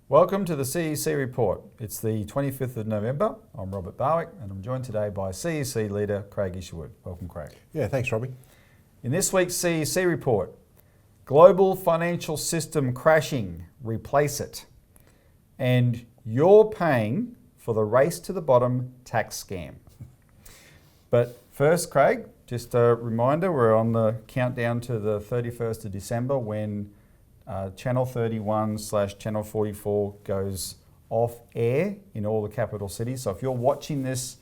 Welcome to the CEC Report. It's the 25th of November. I'm Robert Barwick and I'm joined today by CEC leader Craig Isherwood. Welcome, Craig. Yeah, thanks, Robbie. In this week's CEC Report, global financial system crashing, replace it. And you're paying for the race to the bottom tax scam. But first, Craig, just a reminder, we're on the countdown to the 31st of December when Channel 31/Channel 44 goes off air in all the capital cities. So if you're watching this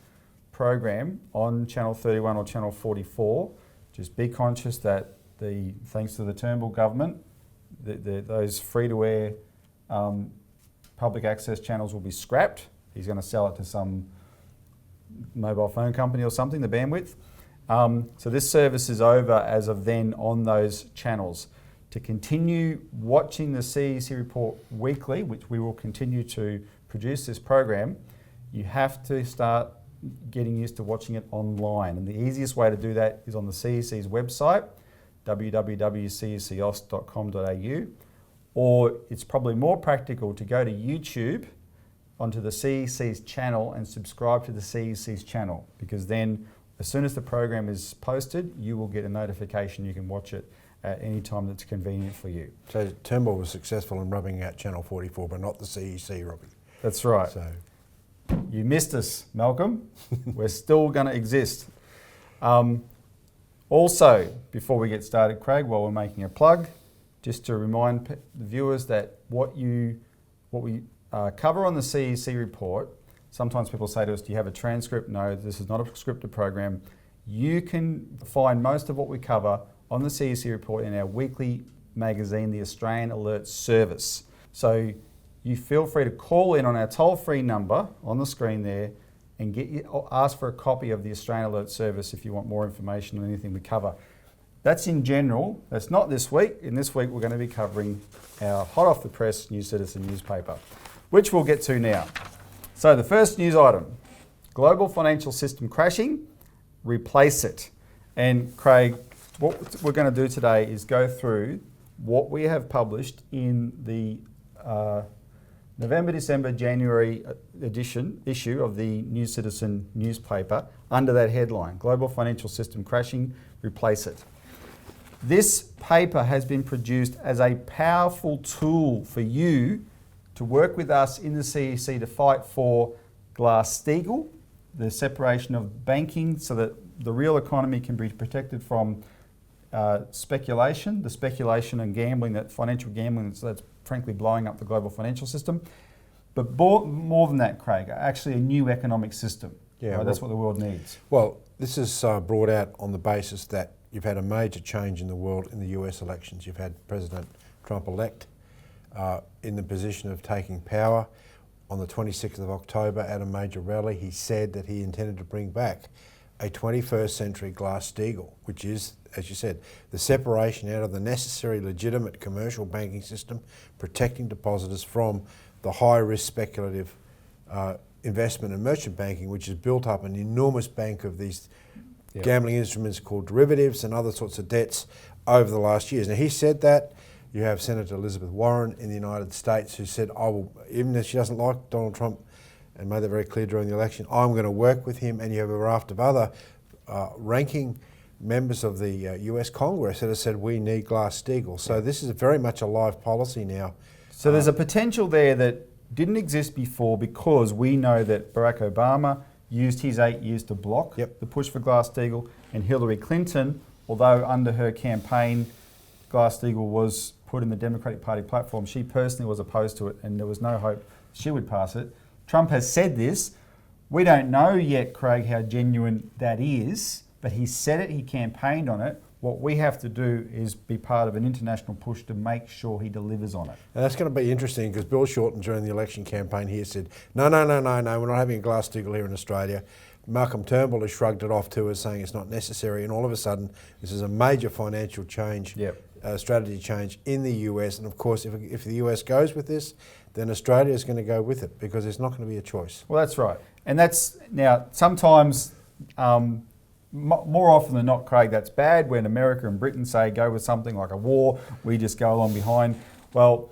program on Channel 31 or Channel 44, just be conscious that thanks to the Turnbull government, those free-to-air public access channels will be scrapped. He's going to sell it to some mobile phone company or something, the bandwidth. So this service is over as of then on those channels. To continue watching the CEC Report weekly, which we will continue to produce this program, you have to start getting used to watching it online. And the easiest way to do that is on the CEC's website, www.cecos.com.au, or it's probably more practical to go to YouTube onto the CEC's channel and subscribe to the CEC's channel, because then as soon as the program is posted, you will get a notification. You can watch it at any time that's convenient for you. So Turnbull was successful in rubbing out Channel 44, but not the CEC, Robbie. That's right. So you missed us, Malcolm. We're still going to exist. Also, before we get started, Craig, while we're making a plug, just to remind the viewers that what we cover on the CEC Report, sometimes people say to us, do you have a transcript? No, this is not a scripted program. You can find most of what we cover on the CEC Report in our weekly magazine, the Australian Alert Service. So you feel free to call in on our toll-free number on the screen there and ask for a copy of the Australian Alert Service if you want more information on anything we cover. That's in general. That's not this week. In this week, we're going to be covering our hot off the press New Citizen newspaper, which we'll get to now. So the first news item, global financial system crashing, replace it. And Craig, what we're going to do today is go through what we have published in the November, December, January issue of the New Citizen newspaper under that headline, Global Financial System Crashing, Replace It. This paper has been produced as a powerful tool for you to work with us in the CEC to fight for Glass-Steagall, the separation of banking so that the real economy can be protected from speculation, the speculation and gambling, that financial gambling that's frankly blowing up the global financial system. But more than that, Craig, actually a new economic system. Yeah, right? That's what the world needs. Well, this is brought out on the basis that you've had a major change in the world in the US elections. You've had President Trump-elect in the position of taking power. On the 26th of October at a major rally, he said that he intended to bring back a 21st century Glass-Steagall, which is, as you said, the separation out of the necessary legitimate commercial banking system, protecting depositors from the high-risk speculative investment and merchant banking, which has built up an enormous bank of these gambling instruments called derivatives and other sorts of debts over the last years. Now, he said that. You have Senator Elizabeth Warren in the United States who said, I will, even if she doesn't like Donald Trump, and made that very clear during the election, I'm going to work with him. And you have a raft of other ranking members of the US Congress that have said we need Glass-Steagall. So this is very much a live policy now. So there's a potential there that didn't exist before because we know that Barack Obama used his 8 years to block the push for Glass-Steagall, and Hillary Clinton, although under her campaign Glass-Steagall was put in the Democratic Party platform, she personally was opposed to it and there was no hope she would pass it. Trump has said this. We don't know yet, Craig, how genuine that is, but he said it, he campaigned on it. What we have to do is be part of an international push to make sure he delivers on it. And that's going to be interesting because Bill Shorten during the election campaign here said, no, we're not having a Glass-Steagall here in Australia. Malcolm Turnbull has shrugged it off too as saying it's not necessary, and all of a sudden this is a major financial change, strategy change in the US, and of course if the US goes with this, then Australia is going to go with it because there's not going to be a choice. Well, that's right. And that's, now, sometimes, more often than not, Craig, that's bad when America and Britain say go with something like a war, we just go along behind. Well,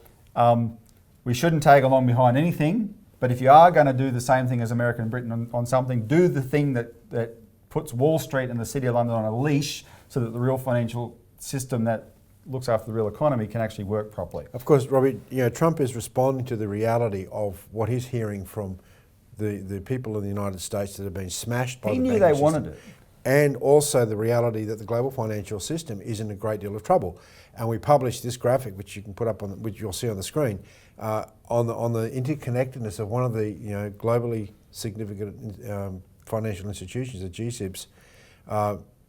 we shouldn't tag along behind anything, but if you are going to do the same thing as America and Britain on something, do the thing that puts Wall Street and the City of London on a leash so that the real financial system that looks after the real economy can actually work properly. Of course, Robbie, Trump is responding to the reality of what he's hearing from the people in the United States that have been smashed by the banking system. He knew they wanted it. And also the reality that the global financial system is in a great deal of trouble. And we published this graphic, which you can put up which you'll see on the screen, on the interconnectedness of one of the globally significant financial institutions, the GSIBs,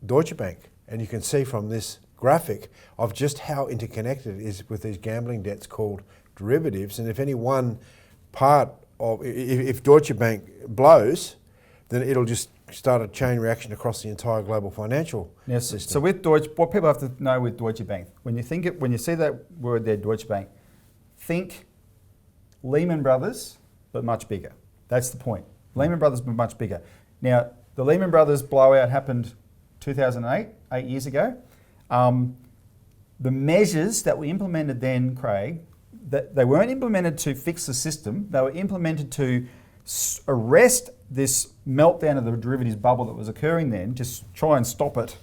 Deutsche Bank. And you can see from this graphic of just how interconnected it is with these gambling debts called derivatives. And if any one part of, if Deutsche Bank blows, then it'll just start a chain reaction across the entire global financial system. So with Deutsche, what people have to know with Deutsche Bank, when you see that word there, Deutsche Bank, think Lehman Brothers, but much bigger. That's the point. Lehman Brothers, but much bigger. Now, the Lehman Brothers blowout happened 2008, 8 years ago. The measures that we implemented then, Craig, that they weren't implemented to fix the system. They were implemented to arrest this meltdown of the derivatives bubble that was occurring then, just try and stop it,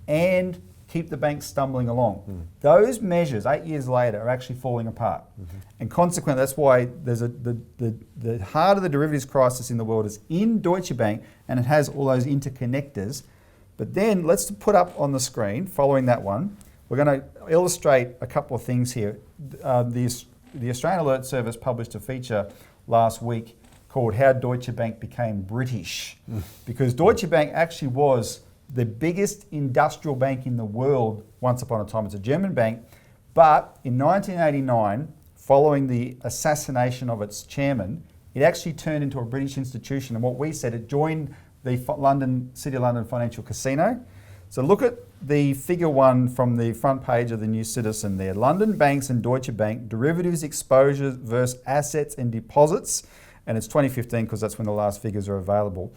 and keep the banks stumbling along. Those measures, 8 years later, are actually falling apart. And consequently, that's why there's the heart of the derivatives crisis in the world is in Deutsche Bank, and it has all those interconnectors. But then let's put up on the screen, following that one, we're going to illustrate a couple of things here. The Australian Alert Service published a feature last week called How Deutsche Bank Became British. Because Deutsche Bank actually was the biggest industrial bank in the world once upon a time. It's a German bank. But in 1989, following the assassination of its chairman, it actually turned into a British institution. And what we said, it joined the City of London Financial Casino. So look at the figure 1 from the front page of the New Citizen there. London banks and Deutsche Bank, derivatives exposure versus assets and deposits. And it's 2015 because that's when the last figures are available.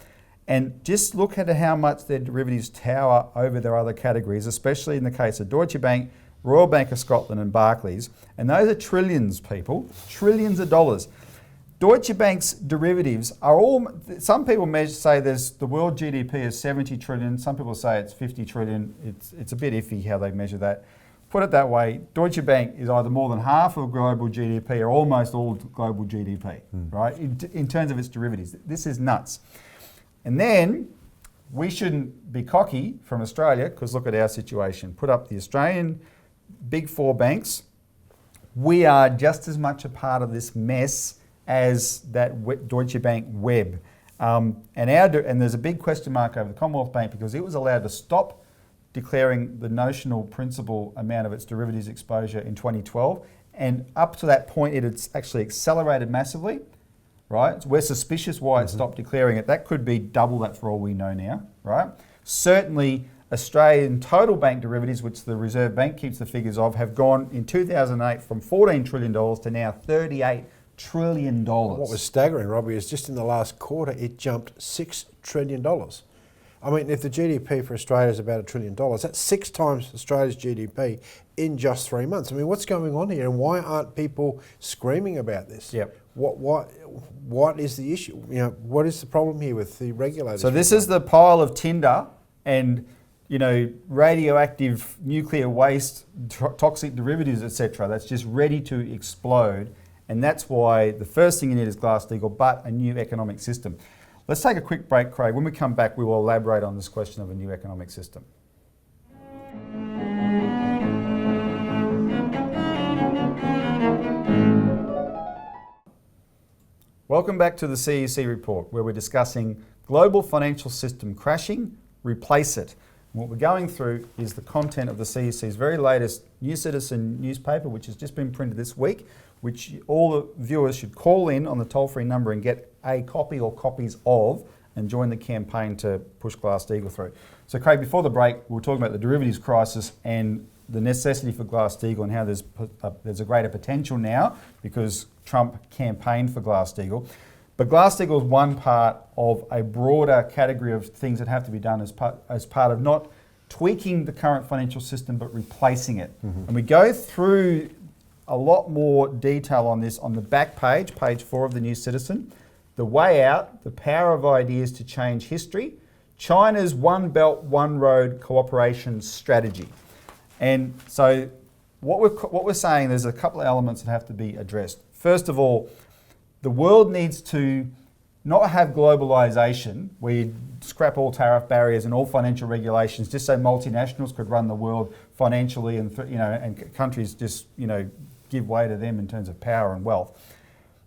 And just look at how much their derivatives tower over their other categories, especially in the case of Deutsche Bank, Royal Bank of Scotland and Barclays. And those are trillions, people, trillions of dollars. Deutsche Bank's derivatives are all, some people say the world GDP is 70 trillion, some people say it's 50 trillion. It's a bit iffy how they measure that. Put it that way, Deutsche Bank is either more than half of global GDP or almost all global GDP, right? In terms of its derivatives. This is nuts. And then we shouldn't be cocky from Australia because look at our situation. Put up the Australian big 4 banks. We are just as much a part of this mess as that Deutsche Bank web. And there's a big question mark over the Commonwealth Bank because it was allowed to stop declaring the notional principal amount of its derivatives exposure in 2012. And up to that point, it had actually accelerated massively, right? So we're suspicious why it stopped declaring it. That could be double that for all we know now, right? Certainly, Australian total bank derivatives, which the Reserve Bank keeps the figures of, have gone in 2008 from $14 trillion to now $38 trillion. What was staggering, Robbie, is just in the last quarter, it jumped $6 trillion. I mean, if the GDP for Australia is about $1 trillion, that's 6 times Australia's GDP in just 3 months. I mean, what's going on here, and why aren't people screaming about this? Yep. What is the issue? What is the problem here with the regulators? So this is the pile of tinder and radioactive nuclear waste, toxic derivatives, etc. That's just ready to explode, and that's why the first thing you need is Glass-Steagall, but a new economic system. Let's take a quick break, Craig. When we come back, we will elaborate on this question of a new economic system. Welcome back to the CEC Report, where we're discussing global financial system crashing, replace it. And what we're going through is the content of the CEC's very latest New Citizen newspaper, which has just been printed this week, which all the viewers should call in on the toll-free number and get a copy or copies of and join the campaign to push Glass-Steagall through. So Craig, before the break, we were talking about the derivatives crisis and the necessity for Glass-Steagall and how there's a greater potential now because Trump campaigned for Glass-Steagall. But Glass-Steagall is one part of a broader category of things that have to be done as part of not tweaking the current financial system but replacing it. And we go through a lot more detail on this on the back page, page 4 of the New Citizen. The way out, the power of ideas to change history, China's One Belt, One Road cooperation strategy. And so what we're saying, there's a couple of elements that have to be addressed. First of all, the world needs to not have globalization where you scrap all tariff barriers and all financial regulations just so multinationals could run the world financially and and countries just give way to them in terms of power and wealth.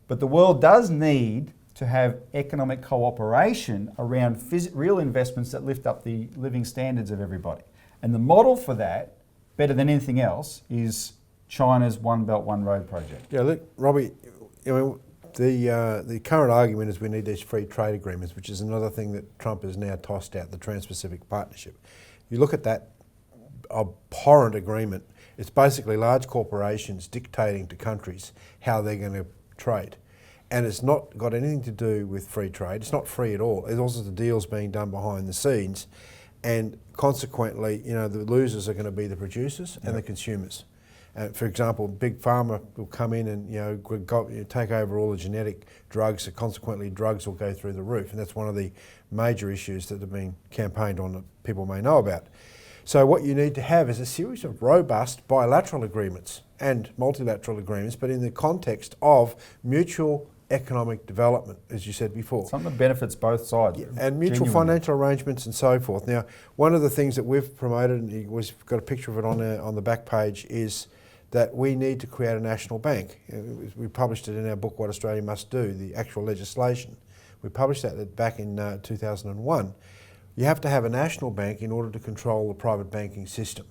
But the world does need to have economic cooperation around real investments that lift up the living standards of everybody. And the model for that, better than anything else, is China's One Belt, One Road project. Yeah, look, Robbie, the current argument is we need these free trade agreements, which is another thing that Trump has now tossed out, the Trans-Pacific Partnership. You look at that abhorrent agreement, it's basically large corporations dictating to countries how they're going to trade. And it's not got anything to do with free trade. It's not free at all. There's also the deals being done behind the scenes. And consequently, the losers are going to be the producers and the consumers. For example, Big Pharma will come in and take over all the genetic drugs, so consequently drugs will go through the roof. And that's one of the major issues that have been campaigned on that people may know about. So what you need to have is a series of robust bilateral agreements and multilateral agreements, but in the context of mutual economic development, as you said before. Something that benefits both sides. Yeah, and mutual financial arrangements and so forth. Now, one of the things that we've promoted, and we've got a picture of it on the back page, is that we need to create a national bank. We published it in our book, What Australia Must Do, the actual legislation. We published that back in 2001. You have to have a national bank in order to control the private banking system.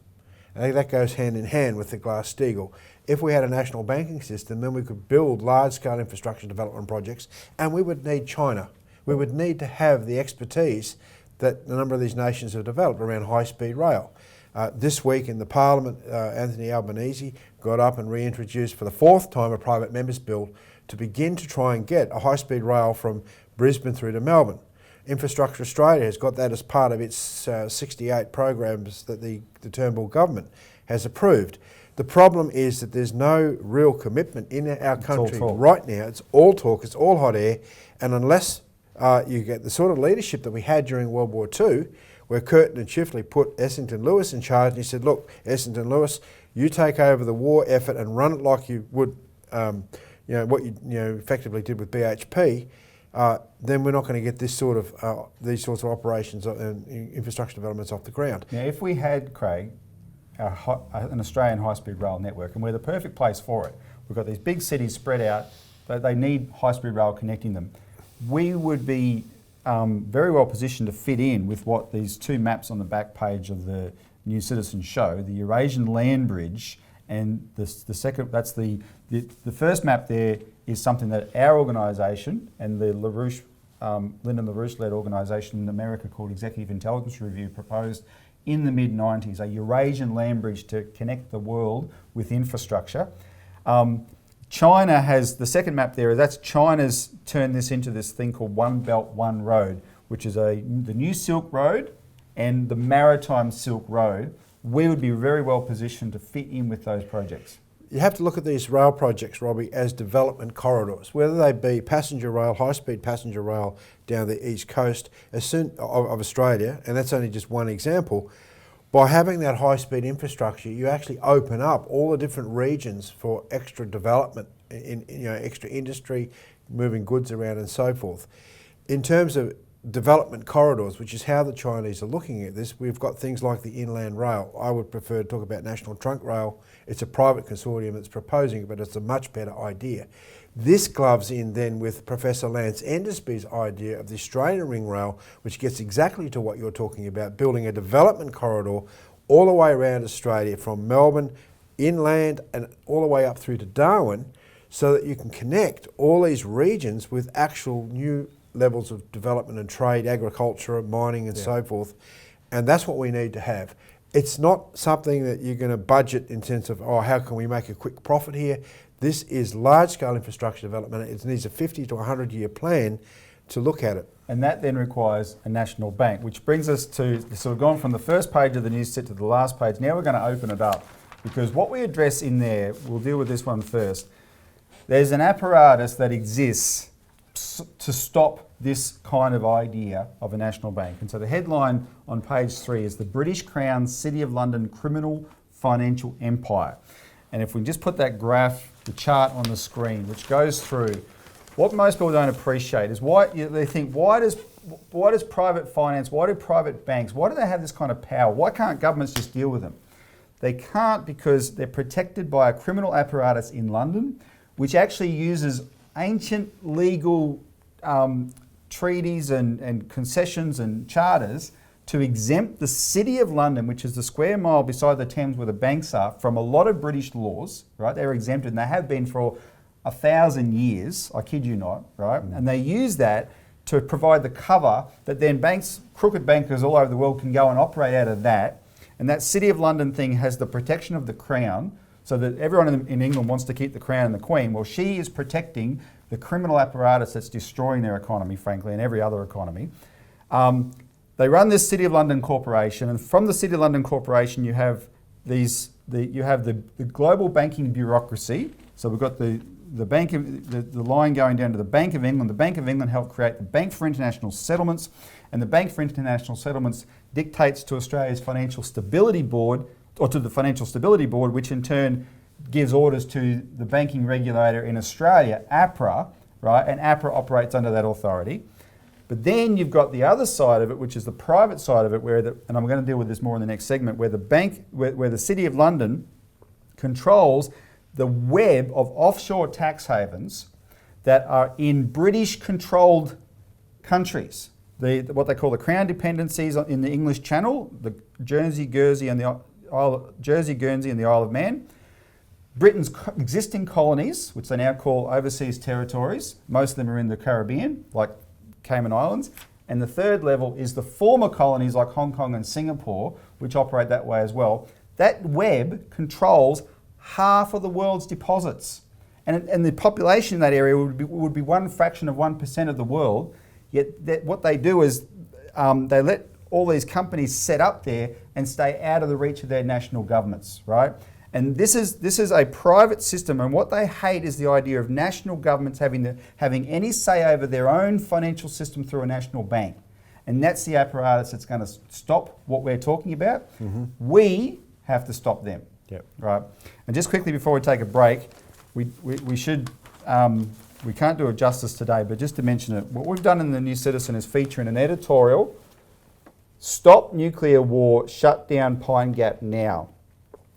I think that goes hand in hand with the Glass-Steagall. If we had a national banking system, then we could build large-scale infrastructure development projects, and we would need China. We would need to have the expertise that a number of these nations have developed around high-speed rail. This week in the Parliament, Anthony Albanese got up and reintroduced for the 4th time a private members bill to begin to try and get a high-speed rail from Brisbane through to Melbourne. Infrastructure Australia has got that as part of its 68 programs that the Turnbull government has approved. The problem is that there's no real commitment in our country right now. It's all talk, it's all hot air, and unless you get the sort of leadership that we had during World War II, where Curtin and Chifley put Essington Lewis in charge, and he said, look, Essington Lewis, you take over the war effort and run it like you would, what you effectively did with BHP, then we're not going to get this sort of these sorts of operations and infrastructure developments off the ground. Now, if we had, Craig, an Australian high-speed rail network, and we're the perfect place for it, we've got these big cities spread out, but they need high-speed rail connecting them. We would be very well positioned to fit in with what these two maps on the back page of the New Citizen show, the Eurasian Land Bridge, and the second, that's the first map there is something that our organisation and the LaRouche, Lyndon LaRouche-led organisation in America called Executive Intelligence Review proposed in the mid-90s, a Eurasian land bridge to connect the world with infrastructure. China has, the second map there, that's China's turned this into this thing called One Belt, One Road, which is the new Silk Road and the Maritime Silk Road. We would be very well positioned to fit in with those projects. You have to look at these rail projects, Robbie, as development corridors, whether they be passenger rail, high-speed passenger rail down the east coast of Australia, and that's only just one example. By having that high-speed infrastructure, you actually open up all the different regions for extra development, extra industry, moving goods around and so forth. In terms of development corridors, which is how the Chinese are looking at this, we've got things like the inland rail. I would prefer to talk about National Trunk Rail. It's a private consortium that's proposing it, but it's a much better idea. This gloves in then with Professor Lance Endersby's idea of the Australian Ring Rail, which gets exactly to what you're talking about, building a development corridor all the way around Australia from Melbourne, inland and all the way up through to Darwin, so that you can connect all these regions with actual new levels of development and trade, agriculture, mining and so forth. And that's what we need to have. It's not something that you're going to budget in terms of, how can we make a quick profit here? This is large-scale infrastructure development. It needs a 50 to 100-year plan to look at it. And that then requires a national bank, which brings us to, so we've gone from the first page of the news set to the last page. Now we're going to open it up because what we address in there, we'll deal with this one first. There's an apparatus that exists to stop this kind of idea of a national bank. And so the headline on page 3 is the British Crown's City of London Criminal Financial Empire. And if we just put that graph, the chart on the screen, which goes through, what most people don't appreciate is why they think, why does private finance, why do private banks, why do they have this kind of power? Why can't governments just deal with them? They can't because they're protected by a criminal apparatus in London, which actually uses ancient legal treaties and concessions and charters to exempt the City of London, which is the square mile beside the Thames where the banks are, from a lot of British laws, right? They're exempted, and they have been for 1,000 years, I kid you not, right? And they use that to provide the cover that then banks, crooked bankers all over the world can go and operate out of that. And that City of London thing has the protection of the Crown, so that everyone in England wants to keep the Crown and the Queen. Well, she is protecting the criminal apparatus that's destroying their economy, frankly, and every other economy. They run this City of London Corporation, and from the City of London Corporation, you have the global banking bureaucracy. So we've got the line going down to the Bank of England. The Bank of England helped create the Bank for International Settlements, and the Bank for International Settlements dictates to Australia's Financial Stability Board, or to the Financial Stability Board, which in turn gives orders to the banking regulator in Australia, APRA, right? And APRA operates under that authority. But then you've got the other side of it, which is the private side of it, and I'm going to deal with this more in the next segment, where the City of London controls the web of offshore tax havens that are in British-controlled countries. What they call the Crown dependencies in the English Channel, the Jersey, Guernsey, and the Isle of Man. Britain's existing colonies, which they now call overseas territories. Most of them are in the Caribbean, like Cayman Islands. And the third level is the former colonies like Hong Kong and Singapore, which operate that way as well. That web controls half of the world's deposits. And the population in that area would be one fraction of 1% of the world. Yet what they do is they let all these companies set up there and stay out of the reach of their national governments, right? And this is a private system, and what they hate is the idea of national governments having any say over their own financial system through a national bank. And that's the apparatus that's going to stop what we're talking about. Mm-hmm. We have to stop them. Yep. Right. And just quickly before we take a break, we should, we can't do it justice today, but just to mention it, what we've done in the New Citizen is featuring an editorial, Stop Nuclear War, Shut Down Pine Gap Now.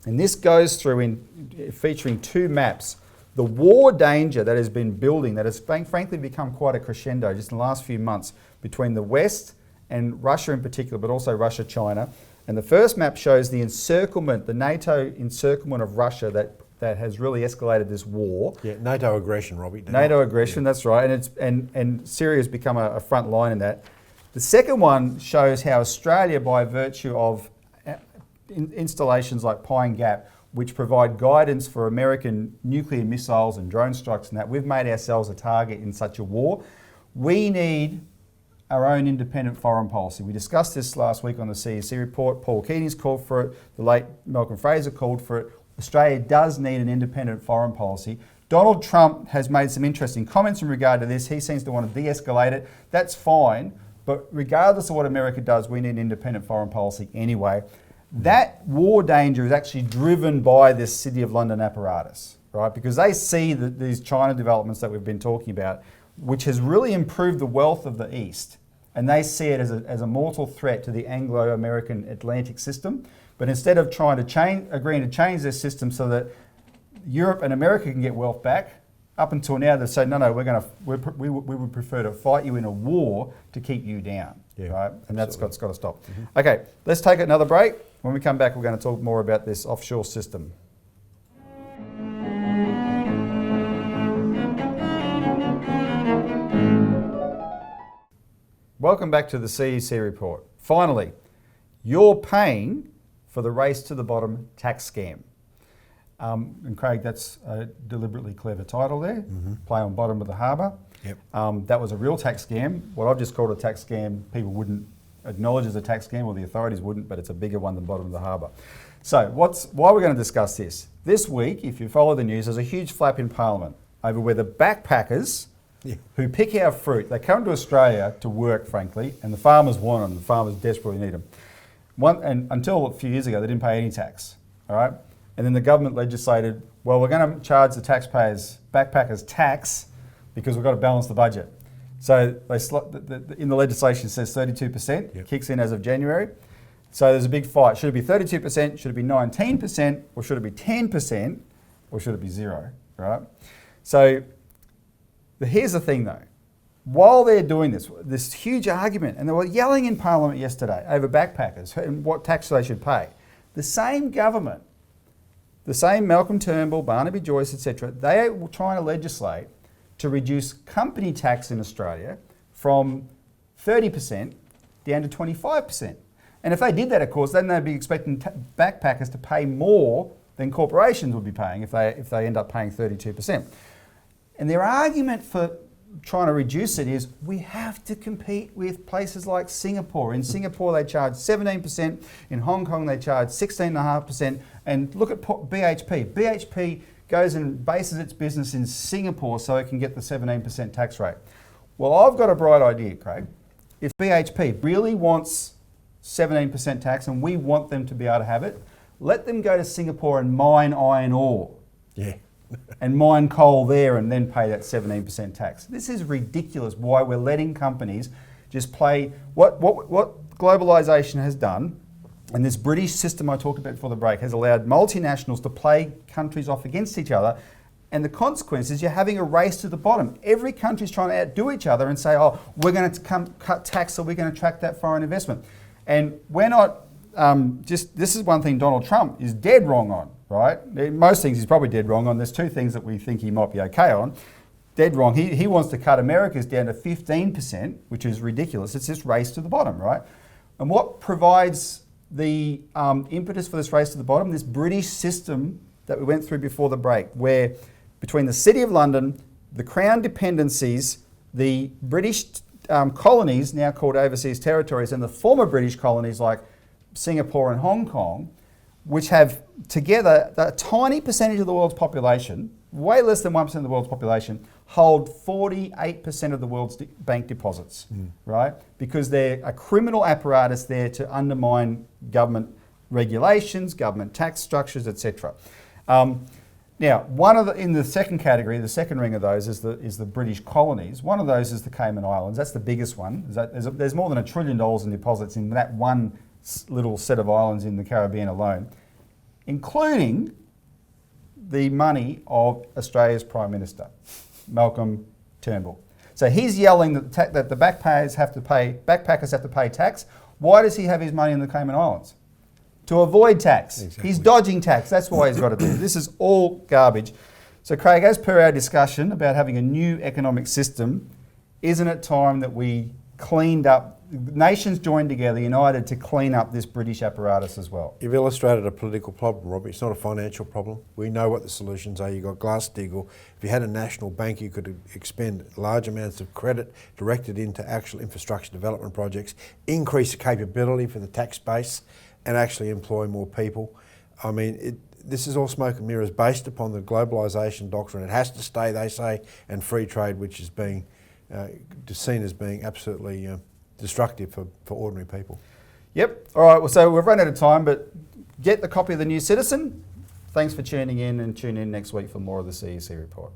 And this goes through featuring 2 maps. The war danger that has been building, that has frankly become quite a crescendo just in the last few months between the West and Russia in particular, but also Russia-China. And the first map shows the encirclement, the NATO encirclement of Russia that has really escalated this war. Yeah, NATO aggression, Robbie. NATO aggression, yeah. That's right. And Syria has become a front line in that. The second one shows how Australia, by virtue of installations like Pine Gap, which provide guidance for American nuclear missiles and drone strikes and that, we've made ourselves a target in such a war. We need our own independent foreign policy. We discussed this last week on the CEC report. Paul Keating's called for it. The late Malcolm Fraser called for it. Australia does need an independent foreign policy. Donald Trump has made some interesting comments in regard to this. He seems to want to de-escalate it. That's fine. But regardless of what America does, we need an independent foreign policy anyway. That war danger is actually driven by this City of London apparatus, right? Because they see these China developments that we've been talking about, which has really improved the wealth of the East. And they see it as a mortal threat to the Anglo-American Atlantic system. But instead of agreeing to change their system so that Europe and America can get wealth back, up until now they've said, no, we would prefer to fight you in a war to keep you down, yeah, right? And absolutely. that's got to stop. Mm-hmm. Okay, let's take another break. When we come back, we're going to talk more about this offshore system. Welcome back to the CEC Report. Finally, you're paying for the race to the bottom tax scam. And Craig, that's a deliberately clever title there, mm-hmm. Play on bottom of the harbour. Yep. That was a real tax scam. What I've just called a tax scam, people wouldn't acknowledge as a tax scam, or the authorities wouldn't, but it's a bigger one than bottom of the harbour. So why we're going to discuss this? This week, if you follow the news, there's a huge flap in Parliament over where the backpackers who pick our fruit, they come to Australia to work, frankly, and the farmers want them. The farmers desperately need them. And until a few years ago, they didn't pay any tax, all right? And then the government legislated, well, we're going to charge the taxpayers, backpackers, tax because we've got to balance the budget. So in the legislation it says 32%, kicks in as of January. So there's a big fight. Should it be 32%? Should it be 19%? Or should it be 10%? Or should it be 0, right? So here's the thing though. While they're doing this huge argument, and they were yelling in Parliament yesterday over backpackers and what tax they should pay, the same government, the same Malcolm Turnbull, Barnaby Joyce, etc., they are trying to legislate to reduce company tax in Australia from 30% down to 25%. And if they did that, of course, then they'd be expecting backpackers to pay more than corporations would be paying if they end up paying 32%. And their argument for trying to reduce it is we have to compete with places like Singapore. In Singapore, they charge 17%. In Hong Kong, they charge 16.5%. And look at BHP. BHP goes and bases its business in Singapore so it can get the 17% tax rate. Well, I've got a bright idea, Craig. If BHP really wants 17% tax and we want them to be able to have it, let them go to Singapore and mine iron ore. Yeah. And mine coal there and then pay that 17% tax. This is ridiculous why we're letting companies just play what globalisation has done, and this British system I talked about before the break has allowed multinationals to play countries off against each other, and the consequence is you're having a race to the bottom. Every country's trying to outdo each other and say, oh, we're going to cut tax so we're going to attract that foreign investment. And we're not, this is one thing Donald Trump is dead wrong on. Right? Most things he's probably dead wrong on. There's two things that we think he might be okay on. Dead wrong. He wants to cut America's down to 15%, which is ridiculous. It's this race to the bottom, right? And what provides the impetus for this race to the bottom? This British system that we went through before the break, where between the City of London, the Crown dependencies, the British colonies, now called overseas territories, and the former British colonies like Singapore and Hong Kong, which have together a tiny percentage of the world's population, way less than 1% of the world's population, hold 48% of the world's bank deposits, right? Because they're a criminal apparatus there to undermine government regulations, government tax structures, etc. Now, in the second category, the second ring of those is the British colonies. One of those is the Cayman Islands. That's the biggest one. There's more than $1 trillion in deposits in that one little set of islands in the Caribbean alone, including the money of Australia's Prime Minister, Malcolm Turnbull. So he's yelling that the backpackers have to pay tax. Why does he have his money in the Cayman Islands? To avoid tax. Exactly. He's dodging tax. That's why he's got to do it. This is all garbage. So Craig, as per our discussion about having a new economic system, isn't it time that we cleaned up, nations joined together, united to clean up this British apparatus as well? You've illustrated a political problem, Robbie. It's not a financial problem. We know what the solutions are. You've got Glass-Steagall. If you had a national bank, you could expend large amounts of credit directed into actual infrastructure development projects, increase the capability for the tax base, and actually employ more people. I mean, this is all smoke and mirrors based upon the globalisation doctrine. It has to stay, they say, and free trade, which is being seen as being absolutely destructive for ordinary people. Yep. All right. Well, so we've run out of time, but get the copy of the New Citizen. Thanks for tuning in, and tune in next week for more of the CEC Report.